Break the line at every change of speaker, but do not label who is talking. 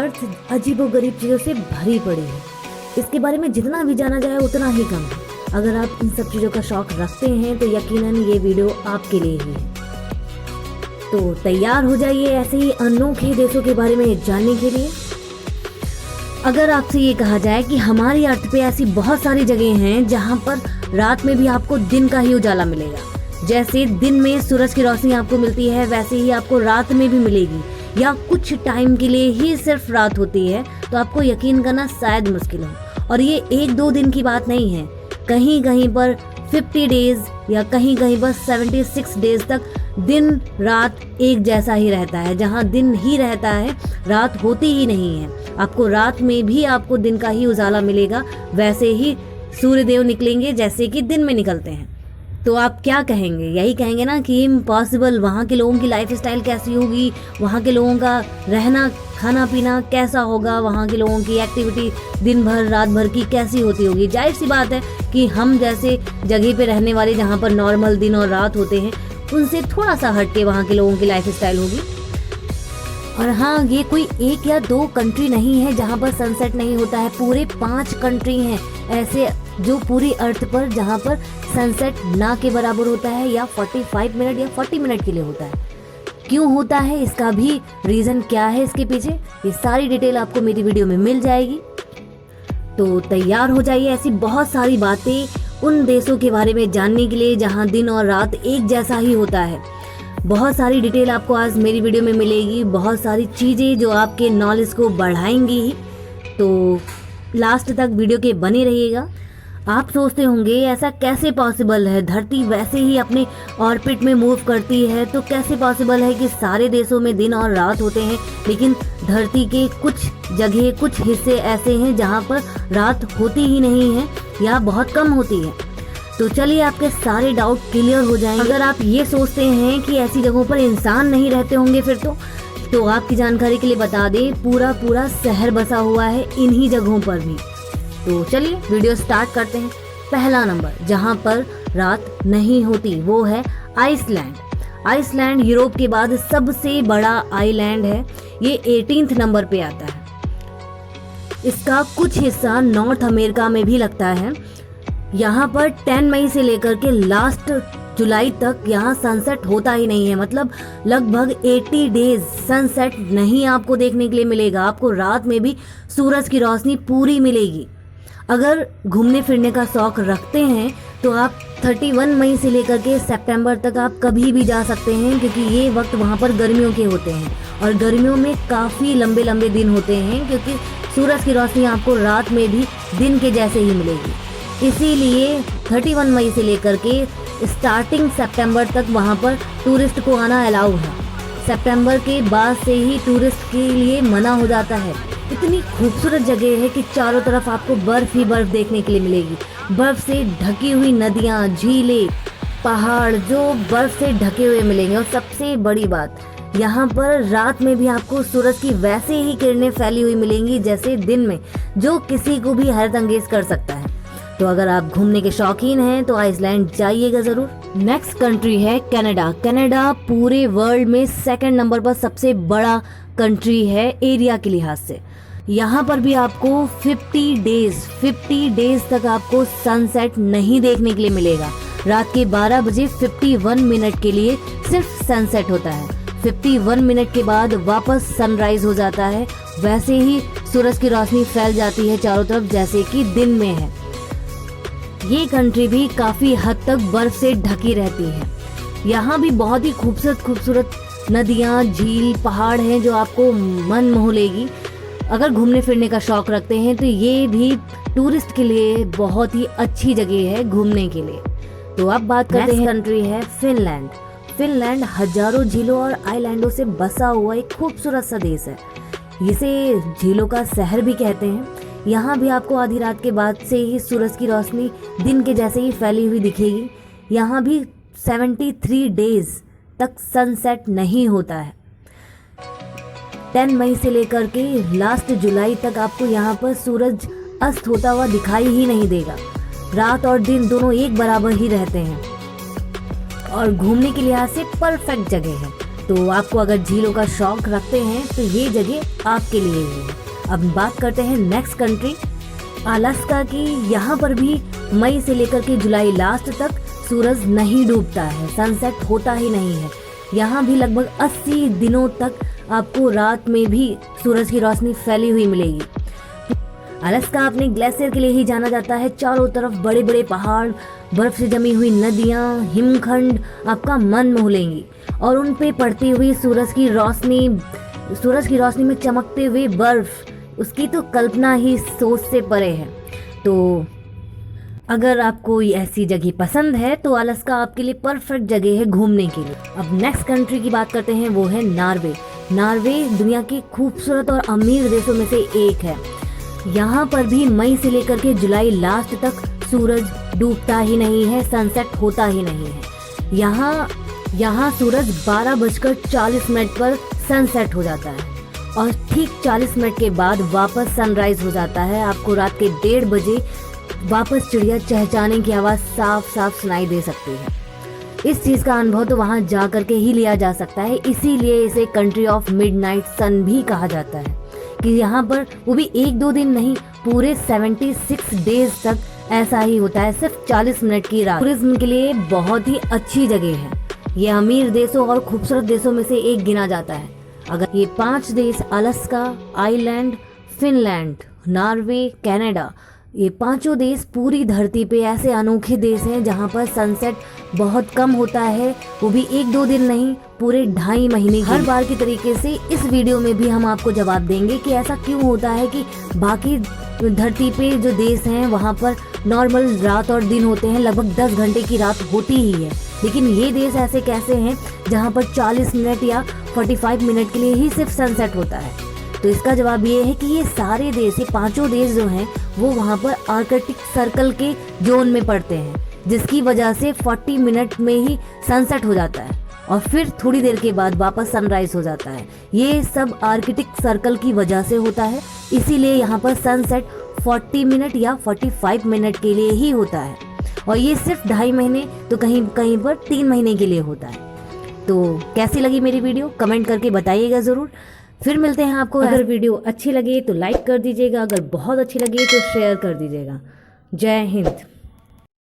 अर्थ अजीबोगरीब चीज़ों से भरी पड़ी है। इसके बारे में जितना भी जाना जाए उतना ही कम है। अगर आप इन सब चीज़ों का शौक रखते हैं तो यकीनन ये वीडियो आपके लिए ही है। तो तैयार हो जाइए ऐसे ही अनोखे देशों के बारे में जानने के लिए। अगर आपसे ये कहा जाए कि हमारी अर्थ पे ऐसी बहुत सारी जगह हैं जहाँ पर रात में भी आपको दिन का ही उजाला मिलेगा, जैसे दिन में सूरज की रोशनी आपको मिलती है वैसे ही आपको रात में भी मिलेगी, या कुछ टाइम के लिए ही सिर्फ रात होती है, तो आपको यकीन करना शायद मुश्किल हो। और ये 1-2 दिन की बात नहीं है, कहीं कहीं पर 50 डेज या कहीं कहीं पर 76 डेज तक दिन रात एक जैसा ही रहता है। जहाँ दिन ही रहता है रात होती ही नहीं है। आपको रात में भी आपको दिन का ही उजाला मिलेगा, वैसे ही सूर्यदेव निकलेंगे जैसे कि दिन में निकलते हैं। तो आप क्या कहेंगे? यही कहेंगे ना कि इम्पॉसिबल। वहाँ के लोगों की लाइफ स्टाइल कैसी होगी, वहाँ के लोगों का रहना खाना पीना कैसा होगा, वहाँ के लोगों की एक्टिविटी दिन भर रात भर की कैसी होती होगी। जाहिर सी बात है कि हम जैसे जगह पे रहने वाले जहाँ पर नॉर्मल दिन और रात होते हैं उनसे थोड़ा सा हट के वहाँ के लोगों की लाइफ स्टाइल होगी। और हाँ, ये कोई 1 या 2 कंट्री नहीं है जहाँ पर सनसेट नहीं होता है, पूरे 5 कंट्री हैं ऐसे जो पूरी अर्थ पर जहाँ पर सनसेट ना के बराबर होता है, या 45 मिनट या 40 मिनट के लिए होता है। क्यों होता है, इसका भी रीज़न क्या है इसके पीछे, ये सारी डिटेल आपको मेरी वीडियो में मिल जाएगी। तो तैयार हो जाइए ऐसी बहुत सारी बातें उन देशों के बारे में जानने के लिए जहाँ दिन और रात एक जैसा ही होता है। बहुत सारी डिटेल आपको आज मेरी वीडियो में मिलेगी, बहुत सारी चीज़ें जो आपके नॉलेज को बढ़ाएंगी ही। तो लास्ट तक वीडियो के बने रहिएगा। आप सोचते होंगे ऐसा कैसे पॉसिबल है, धरती वैसे ही अपने ऑर्बिट में मूव करती है तो कैसे पॉसिबल है कि सारे देशों में दिन और रात होते हैं, लेकिन धरती के कुछ जगह कुछ हिस्से ऐसे हैं जहां पर रात होती ही नहीं है या बहुत कम होती है। तो चलिए आपके सारे डाउट क्लियर हो जाएंगे। अगर आप ये सोचते हैं कि ऐसी जगहों पर इंसान नहीं रहते होंगे फिर तो आपकी जानकारी के लिए बता दें, पूरा शहर बसा हुआ है इन्हीं जगहों पर भी। तो चलिए वीडियो स्टार्ट करते हैं। पहला नंबर जहां पर रात नहीं होती वो है आइसलैंड। आइसलैंड यूरोप के बाद सबसे बड़ा आइलैंड है, ये 18th नंबर पे आता है। इसका कुछ हिस्सा नॉर्थ अमेरिका में भी लगता है। यहाँ पर 10 मई से लेकर के लास्ट जुलाई तक यहाँ सनसेट होता ही नहीं है, मतलब लगभग 80 डेज सनसेट नहीं आपको देखने के लिए मिलेगा। आपको रात में भी सूरज की रोशनी पूरी मिलेगी। अगर घूमने फिरने का शौक रखते हैं तो आप 31 मई से लेकर के सितंबर तक आप कभी भी जा सकते हैं, क्योंकि ये वक्त वहाँ पर गर्मियों के होते हैं और गर्मियों में काफ़ी लंबे लंबे दिन होते हैं, क्योंकि सूरज की रोशनी आपको रात में भी दिन के जैसे ही मिलेगी। इसीलिए 31 मई से लेकर के स्टार्टिंग सितंबर तक वहाँ पर टूरिस्ट को आना अलाउ है। सितंबर के बाद से ही टूरिस्ट के लिए मना हो जाता है। इतनी खूबसूरत जगह है कि चारों तरफ आपको बर्फ ही बर्फ देखने के लिए मिलेगी। बर्फ से ढकी हुई नदियाँ, झीलें, पहाड़ जो बर्फ से ढके हुए मिलेंगे। और सबसे बड़ी बात, यहाँ पर रात में भी आपको सूरज की वैसे ही किरणें फैली हुई मिलेंगी जैसे दिन में, जो किसी को भी हैरत अंगेज कर सकता है। तो अगर आप घूमने के शौकीन हैं तो आइसलैंड जाइएगा ज़रूर। नेक्स्ट कंट्री है कनाडा। कनाडा पूरे वर्ल्ड में 2nd नंबर पर सबसे बड़ा कंट्री है एरिया के लिहाज से। यहाँ पर भी आपको 50 डेज तक आपको सनसेट नहीं देखने के लिए मिलेगा। रात के 12 बजे 51 मिनट के लिए सिर्फ सनसेट होता है। 51 मिनट के बाद वापस सनराइज हो जाता है। वैसे ही सूरज की रोशनी फैल जाती है चारों तरफ जैसे कि दिन में है। ये कंट्री भी काफ़ी हद तक बर्फ से ढकी रहती है। यहाँ भी बहुत ही खूबसूरत नदियाँ, झील, पहाड़ हैं जो आपको मन मोह लेगी। अगर घूमने फिरने का शौक रखते हैं तो ये भी टूरिस्ट के लिए बहुत ही अच्छी जगह है घूमने के लिए। तो अब बात करते हैं कंट्री है फिनलैंड। फिनलैंड हजारों झीलों और आइलैंडों से बसा हुआ एक खूबसूरत सा देश है। इसे झीलों का शहर भी कहते हैं। यहाँ भी आपको आधी रात के बाद से ही सूरज की रोशनी दिन के जैसे ही फैली हुई दिखेगी। यहाँ भी 73 डेज तक सनसेट नहीं होता है। 10 मई से लेकर के लास्ट जुलाई तक आपको यहाँ पर सूरज अस्त होता हुआ दिखाई ही नहीं देगा। रात और दिन दोनों एक बराबर ही रहते हैं और घूमने के लिहाज से परफेक्ट जगह है। तो आपको अगर झीलों का शौक रखते हैं तो ये जगह आपके लिए ही है। अब बात करते हैं नेक्स्ट कंट्री अलास्का की। यहाँ पर भी मई से लेकर के जुलाई लास्ट तक सूरज नहीं डूबता है, सनसेट होता ही नहीं है। यहाँ भी लगभग 80 दिनों तक आपको रात में भी सूरज की रोशनी फैली हुई मिलेगी। अलास्का अपने ग्लेशियर के लिए ही जाना जाता है। चारों तरफ बड़े बड़े पहाड़, बर्फ से जमी हुई नदियाँ, हिमखंड आपका मन मोह लेंगी और उन पे पड़ती हुई सूरज की रोशनी में चमकते हुए बर्फ, उसकी तो कल्पना ही सोच से परे है। तो अगर आपको ऐसी जगह पसंद है तो अलास्का आपके लिए परफेक्ट जगह है घूमने के लिए। अब नेक्स्ट कंट्री की बात करते हैं, वो है नॉर्वे। नॉर्वे दुनिया के खूबसूरत और अमीर देशों में से एक है। यहाँ पर भी मई से लेकर के जुलाई लास्ट तक सूरज डूबता ही नहीं है, सनसेट होता ही नहीं है। यहाँ सूरज 12:40 पर सनसेट हो जाता है और ठीक 40 मिनट के बाद वापस सनराइज हो जाता है। आपको रात के 1:30 बजे वापस चिड़िया चहचहाने की आवाज़ साफ साफ सुनाई दे सकती है। इस चीज़ का अनुभव तो वहाँ जा करके ही लिया जा सकता है, इसीलिए इसे कंट्री ऑफ मिडनाइट सन भी कहा जाता है कि यहाँ पर वो भी 1-2 दिन नहीं, पूरे 76 डेज तक ऐसा ही होता है, सिर्फ 40 मिनट की रात। टूरिज्म के लिए बहुत ही अच्छी जगह है। ये अमीर देशों और खूबसूरत देशों में से एक गिना जाता है। अगर ये 5 देश Alaska, island, Finland, Norway, Canada, ये 5 देश पूरी धरती पे ऐसे अनोखे देश हैं जहाँ पर सनसेट बहुत कम होता है, वो भी 1-2 दिन नहीं, पूरे 2.5 महीने। हर बार की तरीके से इस वीडियो में भी हम आपको जवाब देंगे कि ऐसा क्यों होता है कि बाकी धरती पे जो देश हैं वहाँ पर नॉर्मल रात और दिन होते हैं, लगभग 10 घंटे की रात होती ही है, लेकिन ये देश ऐसे कैसे हैं जहाँ पर 40 मिनट या 45 मिनट के लिए ही सिर्फ सनसेट होता है। तो इसका जवाब ये है कि ये सारे देश, ये 5 देश जो हैं वो वहाँ पर आर्कटिक सर्कल के जोन में पड़ते हैं, जिसकी वजह से 40 मिनट में ही सनसेट हो जाता है और फिर थोड़ी देर के बाद वापस सनराइज हो जाता है। ये सब आर्कटिक सर्कल की वजह से होता है, इसीलिए यहाँ पर सनसेट 40 मिनट या 45 मिनट के लिए ही होता है और ये सिर्फ 2.5 महीने तो कहीं कहीं पर 3 महीने के लिए होता है। तो कैसी लगी मेरी वीडियो कमेंट करके बताइएगा ज़रूर। फिर मिलते हैं आपको। अगर वीडियो अच्छी लगे तो लाइक कर दीजिएगा, अगर बहुत अच्छी लगी तो शेयर कर दीजिएगा। जय हिंद।